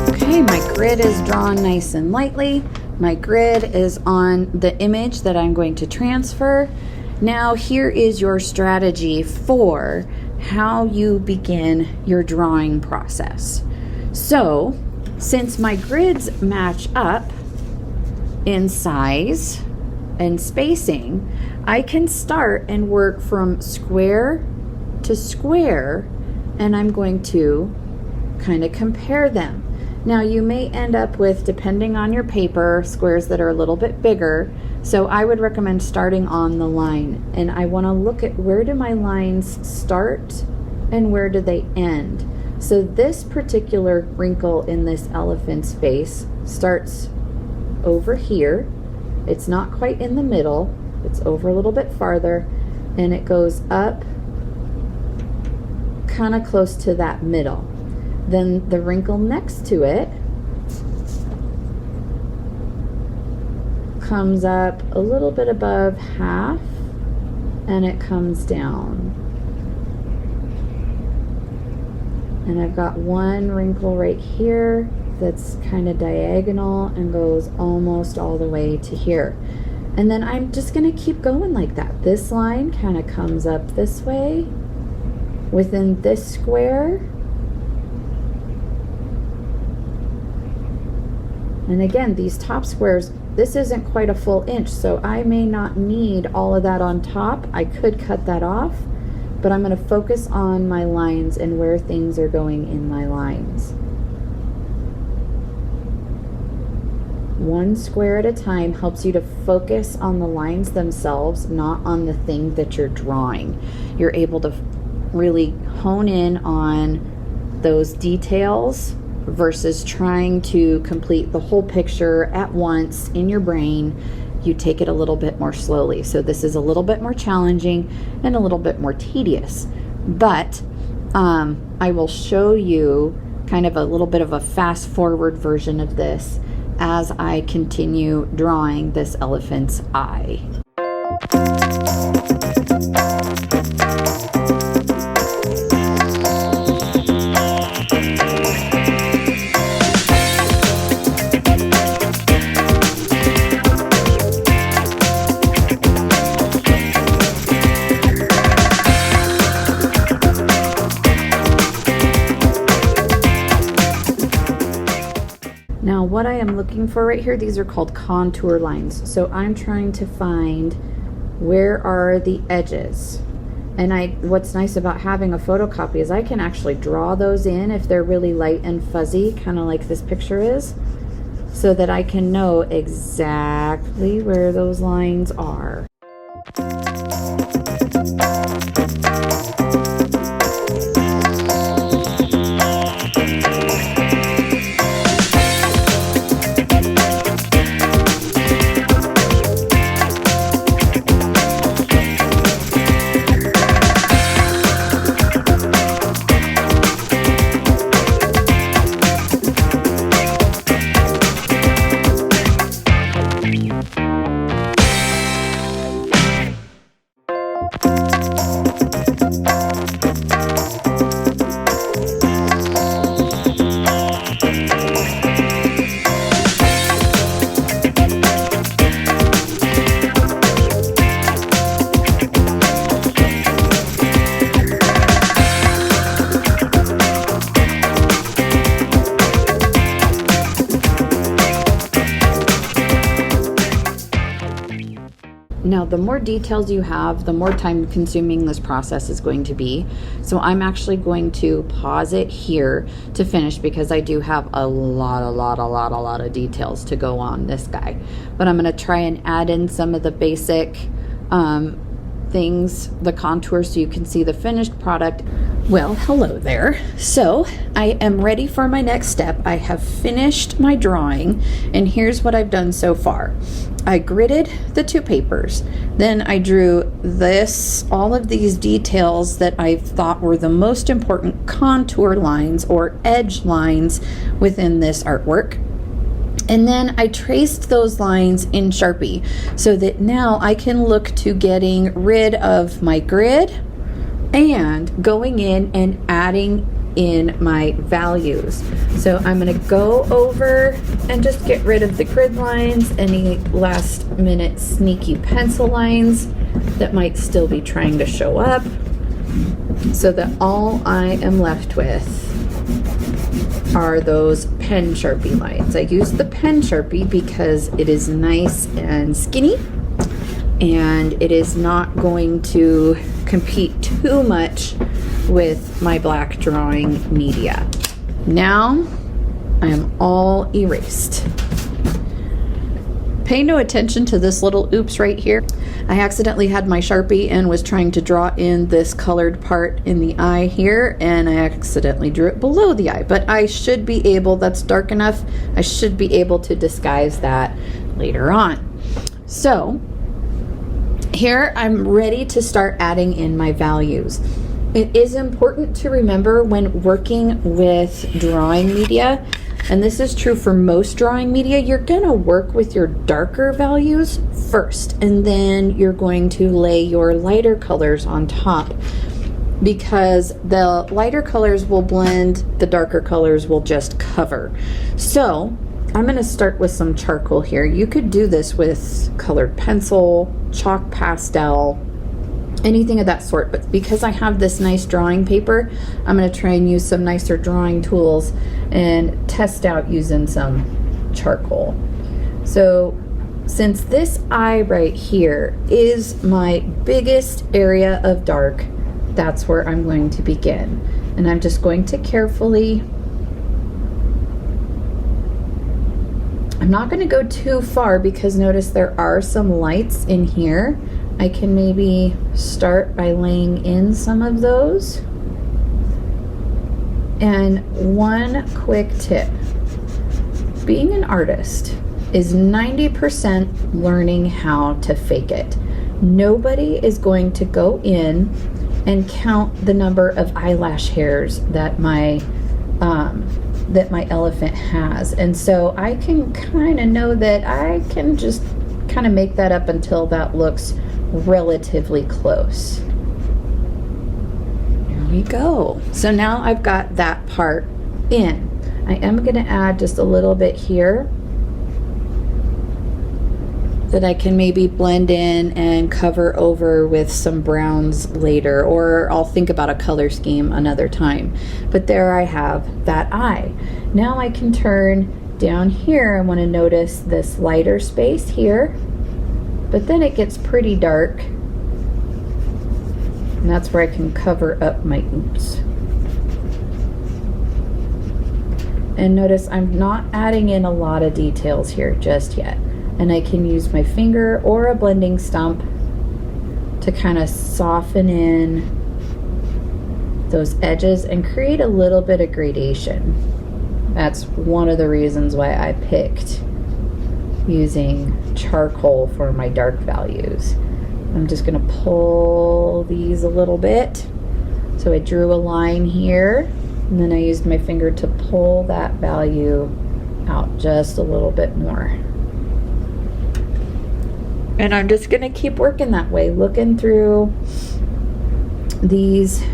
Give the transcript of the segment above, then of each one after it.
Okay, my grid is drawn nice and lightly. My grid is on the image that I'm going to transfer. Now here is your strategy for how you begin your drawing process. So, since my grids match up in size and spacing, I can start and work from square to square, and I'm going to kind of compare them. Now you may end up with, depending on your paper, squares that are a little bit bigger. So I would recommend starting on the line, and I want to look at where do my lines start and where do they end. So this particular wrinkle in this elephant's face starts over here. It's not quite in the middle, it's over a little bit farther, and it goes up kind of close to that middle. Then the wrinkle next to it comes up a little bit above half, and it comes down. And I've got one wrinkle right here that's kind of diagonal and goes almost all the way to here. And then I'm just going to keep going like that. This line kind of comes up this way within this square. And again, these top squares, this isn't quite a full inch, so I may not need all of that on top. I could cut that off, but I'm going to focus on my lines and where things are going in my lines. One square at a time helps you to focus on the lines themselves, not on the thing that you're drawing. You're able to really hone in on those details versus trying to complete the whole picture at once in your brain. You take it a little bit more slowly. So this is a little bit more challenging and a little bit more tedious, but I will show you kind of a little bit of a fast forward version of this as I continue drawing this elephant's eye. Now what I am looking for right here, these are called contour lines. So I'm trying to find where are the edges. And what's nice about having a photocopy is I can actually draw those in if they're really light and fuzzy, kind of like this picture is, so that I can know exactly where those lines are. Now, the more details you have, the more time consuming this process is going to be. So I'm actually going to pause it here to finish because I do have a lot of details to go on this guy. But I'm going to try and add in some of the basic things, the contours, so you can see the finished product. Well, hello there. So I am ready for my next step. I have finished my drawing, and here's what I've done so far. I gridded the two papers, then I drew all of these details that I thought were the most important contour lines or edge lines within this artwork. And then I traced those lines in Sharpie so that now I can look to getting rid of my grid and going in and adding in my values. So I'm going to go over and just get rid of the grid lines, any last minute sneaky pencil lines that might still be trying to show up, so that all I am left with are those pen Sharpie lines. I use the pen Sharpie because it is nice and skinny, and it is not going to compete too much with my black drawing media. Now I am all erased. Pay no attention to this little oops right here. I accidentally had my Sharpie and was trying to draw in this colored part in the eye here, and I accidentally drew it below the eye, but I should be able, that's dark enough, I should be able to disguise that later on. So here I'm ready to start adding in my values. It is important to remember when working with drawing media, and this is true for most drawing media, you're gonna work with your darker values first, and then you're going to lay your lighter colors on top, because the lighter colors will blend, the darker colors will just cover. So I'm going to start with some charcoal here. You could do this with colored pencil, chalk pastel, anything of that sort, but because I have this nice drawing paper, I'm going to try and use some nicer drawing tools and test out using some charcoal. So since this eye right here is my biggest area of dark, that's where I'm going to begin. And I'm just going to carefully, I'm not going to go too far because notice there are some lights in here. I can maybe start by laying in some of those. And one quick tip, being an artist is 90% learning how to fake it. Nobody is going to go in and count the number of eyelash hairs that my elephant has. And so I can kind of know that I can just kind of make that up until that looks relatively close. There we go. So now I've got that part in. I am going to add just a little bit here that I can maybe blend in and cover over with some browns later, or I'll think about a color scheme another time. But there I have that eye. Now I can turn down here. I want to notice this lighter space here, but then it gets pretty dark, and that's where I can cover up my oops. And notice I'm not adding in a lot of details here just yet. And I can use my finger or a blending stump to kind of soften in those edges and create a little bit of gradation. That's one of the reasons why I picked using charcoal for my dark values. I'm just going to pull these a little bit. So I drew a line here, and then I used my finger to pull that value out just a little bit more. And I'm just going to keep working that way, looking through these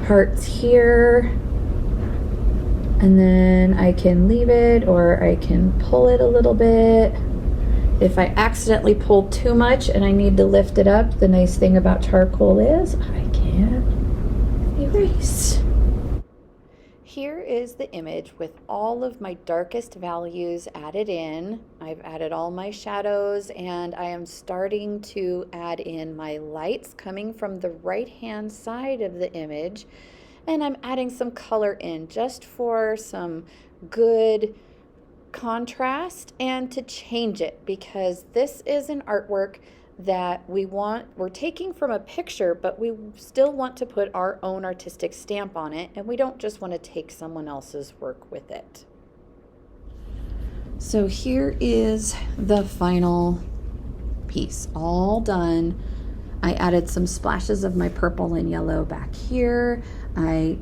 parts here, and then I can leave it or I can pull it a little bit. If I accidentally pull too much and I need to lift it up, the nice thing about charcoal is I can erase. Here is the image with all of my darkest values added in. I've added all my shadows, and I am starting to add in my lights coming from the right-hand side of the image, and I'm adding some color in just for some good contrast and to change it, because this is an artwork that we're taking from a picture, but we still want to put our own artistic stamp on it, and we don't just want to take someone else's work with it. So here is the final piece, all done. I added some splashes of my purple and yellow back here. I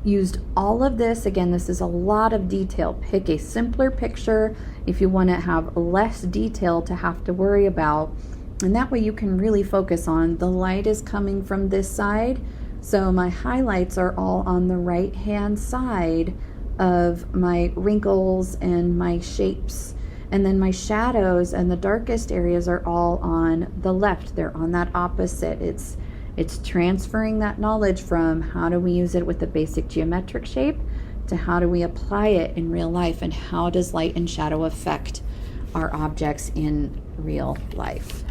used all of this. Again, this is a lot of detail. Pick a simpler picture if you want to have less detail to have to worry about. And that way you can really focus on the light is coming from this side, So my highlights are all on the right hand side of my wrinkles and my shapes. And then my shadows and the darkest areas are all on the left. They're on that opposite. It's transferring that knowledge from how do we use it with the basic geometric shape to how do we apply it in real life, and how does light and shadow affect our objects in real life.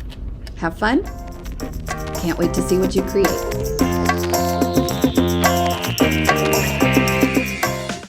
Have fun. Can't wait to see what you create.